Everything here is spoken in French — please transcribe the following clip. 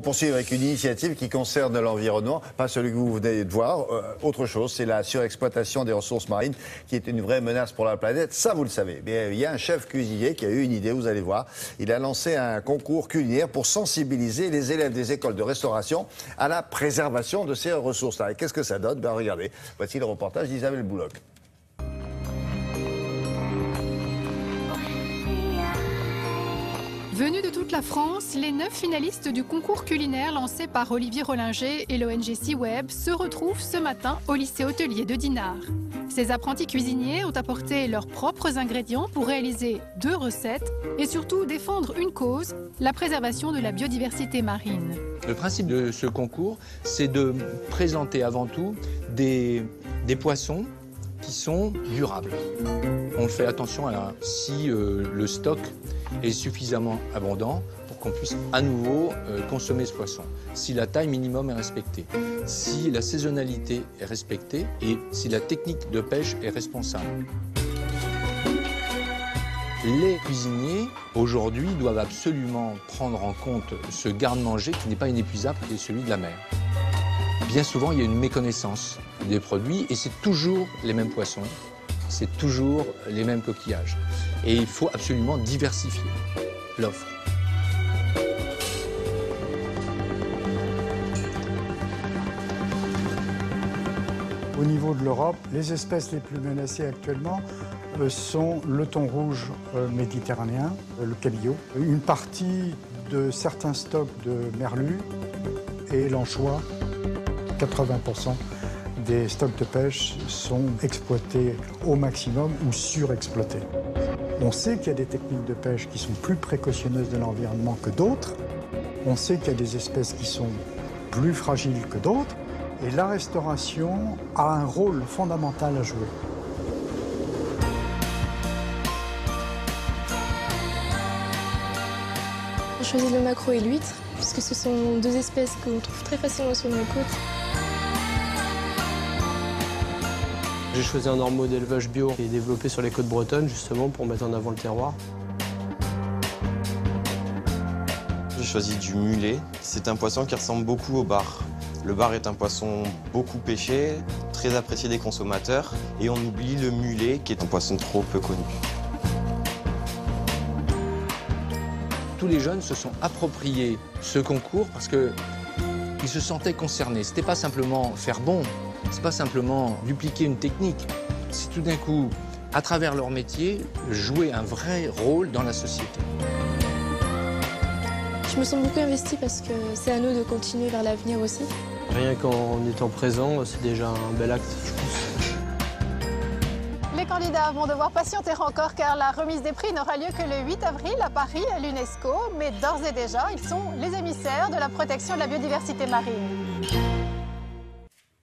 Poursuivre avec une initiative qui concerne l'environnement, pas celui que vous venez de voir, autre chose, c'est la surexploitation des ressources marines qui est une vraie menace pour la planète, ça vous le savez. Mais il y a un chef cuisinier qui a eu une idée, vous allez voir, il a lancé un concours culinaire pour sensibiliser les élèves des écoles de restauration à la préservation de ces ressources-là. Et qu'est-ce que ça donne? Ben regardez, voici le reportage d'Isabelle Bouloc. Venus de toute la France, les 9 finalistes du concours culinaire lancé par Olivier Rollinger et l'ONG SeaWeb se retrouvent ce matin au lycée hôtelier de Dinard. Ces apprentis cuisiniers ont apporté leurs propres ingrédients pour réaliser 2 recettes et surtout défendre une cause, la préservation de la biodiversité marine. Le principe de ce concours, c'est de présenter avant tout des poissons qui sont durables. On fait attention si le stock est suffisamment abondant pour qu'on puisse à nouveau consommer ce poisson. Si la taille minimum est respectée, si la saisonnalité est respectée et si la technique de pêche est responsable. Les cuisiniers, aujourd'hui, doivent absolument prendre en compte ce garde-manger qui n'est pas inépuisable, qui est celui de la mer. Bien souvent, il y a une méconnaissance des produits et c'est toujours les mêmes poissons, c'est toujours les mêmes coquillages. Et il faut absolument diversifier l'offre. Au niveau de l'Europe, les espèces les plus menacées actuellement sont le thon rouge méditerranéen, le cabillaud, une partie de certains stocks de merlu et l'anchois. 80% des stocks de pêche sont exploités au maximum ou surexploités. On sait qu'il y a des techniques de pêche qui sont plus précautionneuses de l'environnement que d'autres. On sait qu'il y a des espèces qui sont plus fragiles que d'autres. Et la restauration a un rôle fondamental à jouer. On choisit le maquereau et l'huître, puisque ce sont 2 espèces qu'on trouve très facilement sur nos côtes. J'ai choisi un ormeau d'élevage bio qui est développé sur les côtes bretonnes, justement, pour mettre en avant le terroir. J'ai choisi du mulet. C'est un poisson qui ressemble beaucoup au bar. Le bar est un poisson beaucoup pêché, très apprécié des consommateurs, et on oublie le mulet, qui est un poisson trop peu connu. Tous les jeunes se sont appropriés ce concours parce qu'ils se sentaient concernés. C'était pas simplement faire bon, c'est pas simplement dupliquer une technique. C'est tout d'un coup, à travers leur métier, jouer un vrai rôle dans la société. Je me sens beaucoup investie parce que c'est à nous de continuer vers l'avenir aussi. Rien qu'en étant présent, c'est déjà un bel acte, je pense. Les candidats vont devoir patienter encore car la remise des prix n'aura lieu que le 8 avril à Paris, à l'UNESCO. Mais d'ores et déjà, ils sont les émissaires de la protection de la biodiversité marine.